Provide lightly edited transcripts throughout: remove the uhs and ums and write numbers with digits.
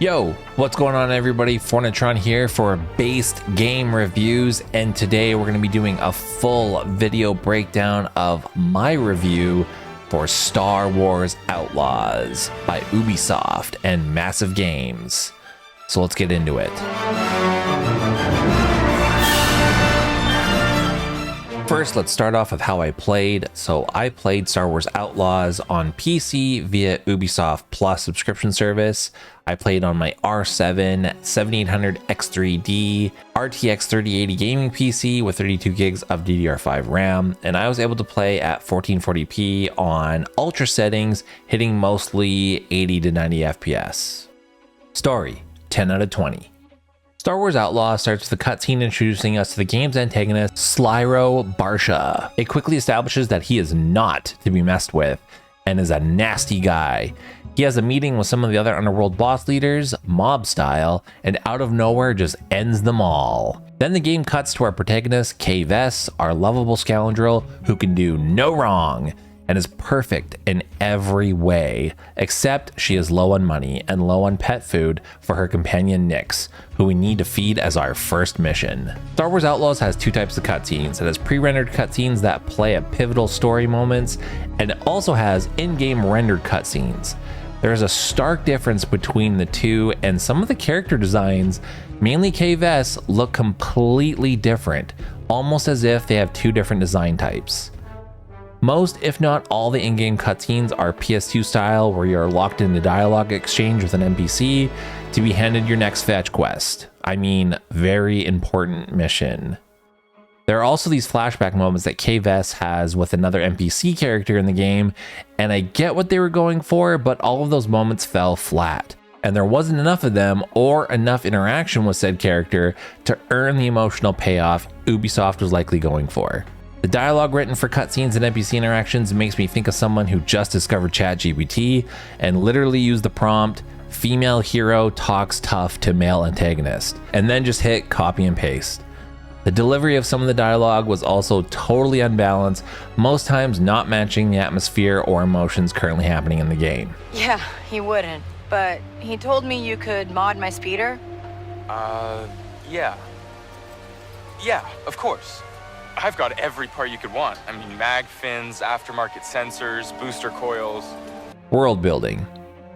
Yo, what's going on everybody? Fornitron here for Based Game Reviews, and today we're going to be doing a full video breakdown of my review for Star Wars Outlaws by Ubisoft and Massive Games. So let's get into it. First, let's start off with how I played. So I played Star Wars Outlaws on PC via Ubisoft Plus subscription service. I played on my R7 7800 X3D RTX 3080 gaming PC with 32 gigs of DDR5 RAM, and I was able to play at 1440p on ultra settings, hitting mostly 80 to 90 FPS. Story, 10 out of 20. Star Wars Outlaws starts with a cutscene introducing us to the game's antagonist, Slyro Barsha. It quickly establishes that he is not to be messed with and is a nasty guy. He has a meeting with some of the other underworld boss leaders, mob style, and out of nowhere just ends them all. Then the game cuts to our protagonist, Kay Vess, our lovable scoundrel who can do no wrong and is perfect in every way, except she is low on money and low on pet food for her companion Nix, who we need to feed as our first mission. Star Wars Outlaws has two types of cutscenes. It has pre-rendered cutscenes that play at pivotal story moments, and it also has in-game rendered cutscenes. There is a stark difference between the two, and some of the character designs, mainly Kay Vess, look completely different, almost as if they have two different design types. Most, if not all, the in-game cutscenes are PS2 style, where you're locked into dialogue exchange with an NPC to be handed your next fetch quest. I mean, very important mission. There are also these flashback moments that Kay Vess has with another NPC character in the game, and I get what they were going for, but all of those moments fell flat. And there wasn't enough of them or enough interaction with said character to earn the emotional payoff Ubisoft was likely going for. The dialogue written for cutscenes and NPC interactions makes me think of someone who just discovered ChatGPT and literally used the prompt, "female hero talks tough to male antagonist," and then just hit copy and paste. The delivery of some of the dialogue was also totally unbalanced, most times not matching the atmosphere or emotions currently happening in the game. Yeah, he wouldn't, but he told me you could mod my speeder. Yeah. Yeah, of course. I've got every part you could want. I mean, mag fins, aftermarket sensors, booster coils. World building.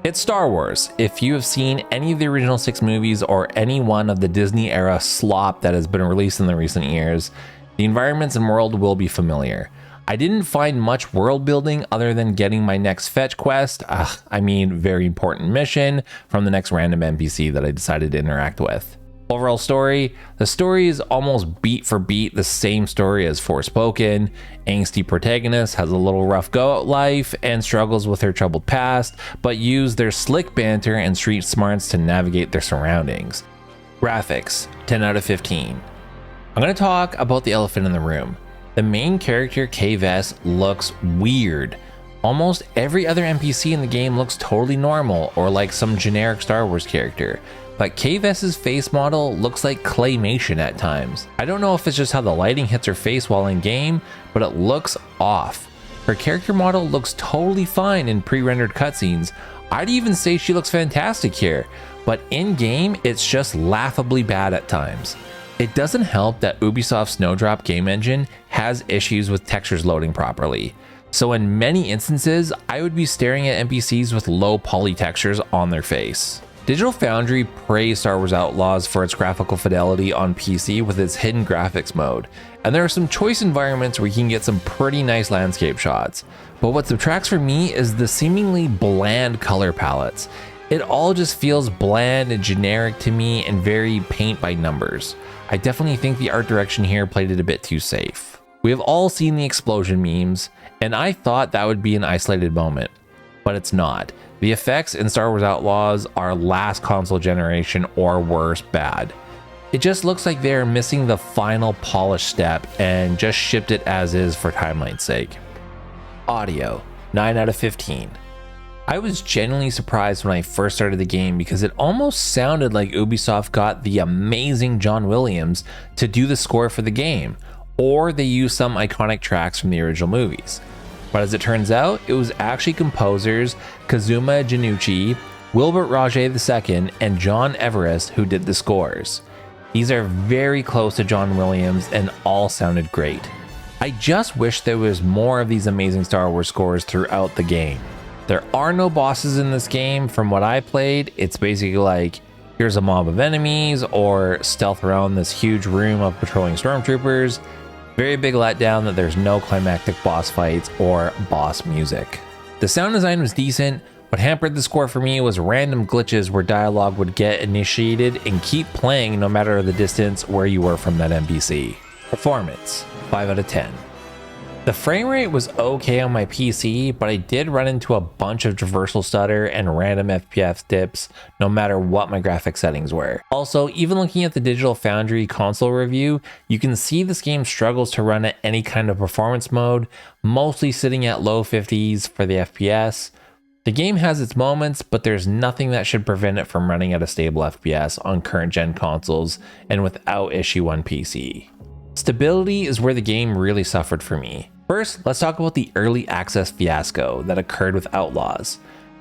It's Star Wars. If you have seen any of the original 6 movies or any one of the Disney era slop that has been released in the recent years, the environments and world will be familiar. I didn't find much world building other than getting my next fetch quest, very important mission, from the next random NPC that I decided to interact with. Overall story, the story is almost beat for beat the same story as Forspoken. Angsty protagonist has a little rough go at life and struggles with her troubled past, but use their slick banter and street smarts to navigate their surroundings. Graphics, 10 out of 15. I'm going to talk about the elephant in the room. The main character, Kay Vess, looks weird. Almost every other NPC in the game looks totally normal or like some generic Star Wars character. But Kay Vess's face model looks like claymation at times. I don't know if it's just how the lighting hits her face while in game, but it looks off. Her character model looks totally fine in pre-rendered cutscenes. I'd even say she looks fantastic here, but in game it's just laughably bad at times. It doesn't help that Ubisoft's Snowdrop game engine has issues with textures loading properly. So in many instances, I would be staring at NPCs with low poly textures on their face. Digital Foundry praised Star Wars Outlaws for its graphical fidelity on PC with its hidden graphics mode, and there are some choice environments where you can get some pretty nice landscape shots. But what subtracts for me is the seemingly bland color palettes. It all just feels bland and generic to me and very paint by numbers. I definitely think the art direction here played it a bit too safe. We have all seen the explosion memes, and I thought that would be an isolated moment, but it's not. The effects in Star Wars Outlaws are last console generation or worse bad. It just looks like they're missing the final polish step and just shipped it as is for timeline's sake. Audio, 9 out of 15. I was genuinely surprised when I first started the game because it almost sounded like Ubisoft got the amazing John Williams to do the score for the game, or they used some iconic tracks from the original movies. But as it turns out, it was actually composers Kazuma Janucci, Wilbert Rajay II, and John Everest, who did the scores. These are very close to John Williams and all sounded great. I just wish there was more of these amazing Star Wars scores throughout the game. There are no bosses in this game. From what I played, it's basically like, here's a mob of enemies, or stealth around this huge room of patrolling stormtroopers. Very big letdown that there's no climactic boss fights or boss music. The sound design was decent. What hampered the score for me was random glitches where dialogue would get initiated and keep playing no matter the distance where you were from that NPC. Performance, 5 out of 10. The frame rate was okay on my PC, but I did run into a bunch of traversal stutter and random FPS dips no matter what my graphic settings were. Also, even looking at the Digital Foundry console review, you can see this game struggles to run at any kind of performance mode, mostly sitting at low 50s for the FPS. The game has its moments, but there's nothing that should prevent it from running at a stable FPS on current gen consoles and without issue on PC. Stability is where the game really suffered for me. First, let's talk about the early access fiasco that occurred with Outlaws.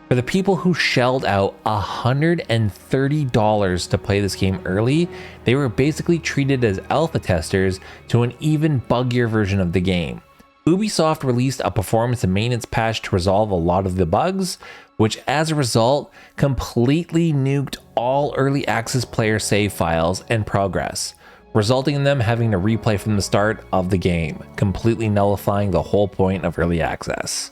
For the people who shelled out $130 to play this game early, they were basically treated as alpha testers to an even buggier version of the game. Ubisoft released a performance and maintenance patch to resolve a lot of the bugs, which as a result completely nuked all early access player save files and progress, resulting in them having to replay from the start of the game, completely nullifying the whole point of early access.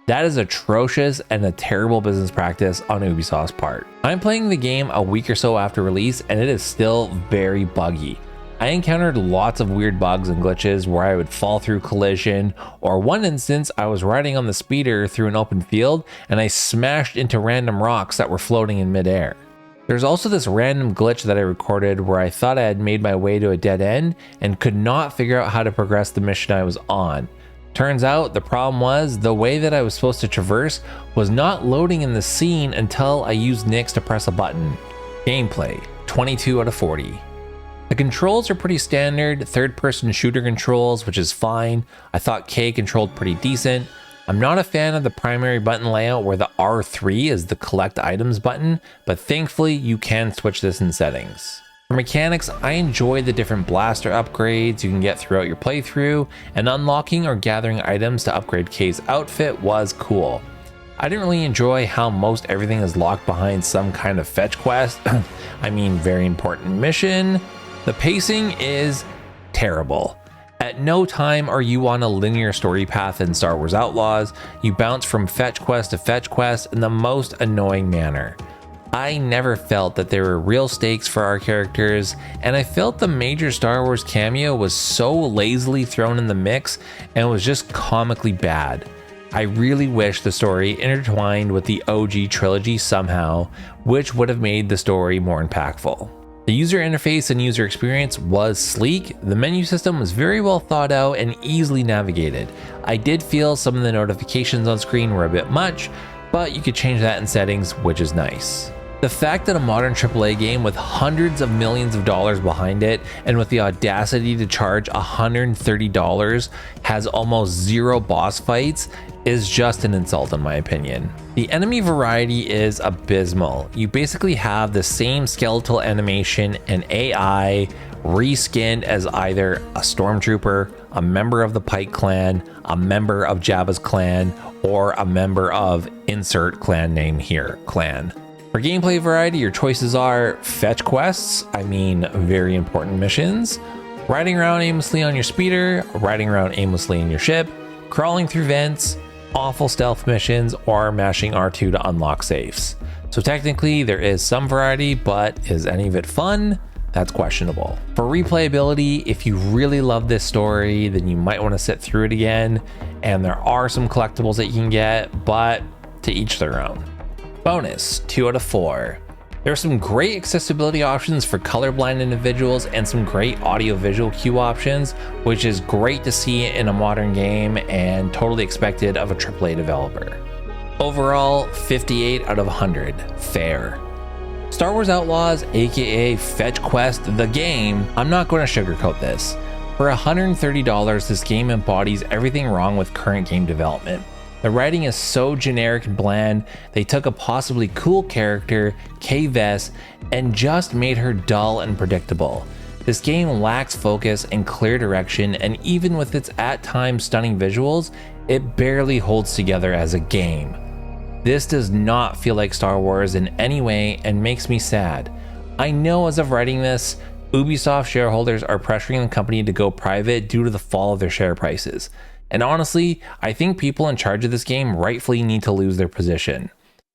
That is atrocious and a terrible business practice on Ubisoft's part. I'm playing the game a week or so after release and it is still very buggy. I encountered lots of weird bugs and glitches where I would fall through collision, or one instance I was riding on the speeder through an open field and I smashed into random rocks that were floating in midair. There's also this random glitch that I recorded where I thought I had made my way to a dead end and could not figure out how to progress the mission I was on. Turns out the problem was the way that I was supposed to traverse was not loading in the scene until I used Nix to press a button. Gameplay, 22 out of 40. The controls are pretty standard, third-person shooter controls, which is fine. I thought K controlled pretty decent. I'm not a fan of the primary button layout where the R3 is the collect items button, but thankfully you can switch this in settings. For mechanics, I enjoy the different blaster upgrades you can get throughout your playthrough, and unlocking or gathering items to upgrade K's outfit was cool. I didn't really enjoy how most everything is locked behind some kind of fetch quest. I mean, very important mission. The pacing is terrible. At no time are you on a linear story path in Star Wars Outlaws. You bounce from fetch quest to fetch quest in the most annoying manner. I never felt that there were real stakes for our characters, and I felt the major Star Wars cameo was so lazily thrown in the mix and was just comically bad. I really wish the story intertwined with the OG trilogy somehow, which would have made the story more impactful. The user interface and user experience was sleek, the menu system was very well thought out and easily navigated. I did feel some of the notifications on screen were a bit much, but you could change that in settings, which is nice. The fact that a modern AAA game with hundreds of millions of dollars behind it and with the audacity to charge $130 has almost zero boss fights is just an insult in my opinion. The enemy variety is abysmal. You basically have the same skeletal animation and AI reskinned as either a stormtrooper, a member of the Pike clan, a member of Jabba's clan, or a member of insert clan name here, clan. For gameplay variety, your choices are fetch quests, I mean very important missions, riding around aimlessly on your speeder, riding around aimlessly in your ship, crawling through vents, awful stealth missions, or mashing R2 to unlock safes. So technically there is some variety, but is any of it fun? That's questionable. For replayability, if you really love this story, then you might want to sit through it again, and there are some collectibles that you can get, but to each their own. Bonus, 2 out of 4. There are some great accessibility options for colorblind individuals and some great audio-visual cue options, which is great to see in a modern game and totally expected of a AAA developer. Overall, 58 out of 100. Fair. Star Wars Outlaws, aka Fetch Quest the game, I'm not going to sugarcoat this. For $130, this game embodies everything wrong with current game development. The writing is so generic and bland, they took a possibly cool character, Kay Vess, and just made her dull and predictable. This game lacks focus and clear direction, and even with its at times stunning visuals, it barely holds together as a game. This does not feel like Star Wars in any way and makes me sad. I know as of writing this, Ubisoft shareholders are pressuring the company to go private due to the fall of their share prices. And honestly, I think people in charge of this game rightfully need to lose their position.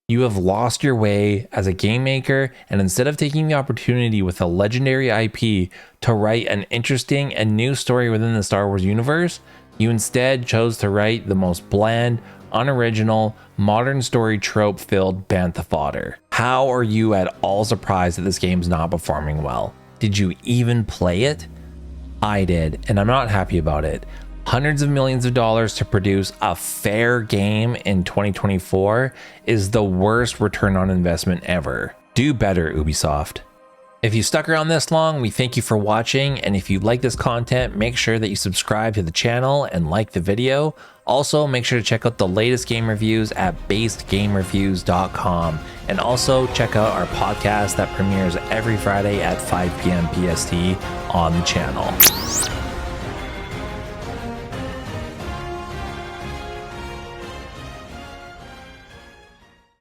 You have lost your way as a game maker, and instead of taking the opportunity with a legendary IP to write an interesting and new story within the Star Wars universe, you instead chose to write the most bland, unoriginal, modern story trope-filled bantha fodder. How are you at all surprised that this game's not performing well? Did you even play it? I did, and I'm not happy about it. Hundreds of millions of dollars to produce a fair game in 2024 is the worst return on investment ever. Do better, Ubisoft. If you stuck around this long, we thank you for watching, and if you like this content, make sure that you subscribe to the channel and like the video. Also, make sure to check out the latest game reviews at basedgamereviews.com, and also check out our podcast that premieres every Friday at 5 p.m. PST on the channel.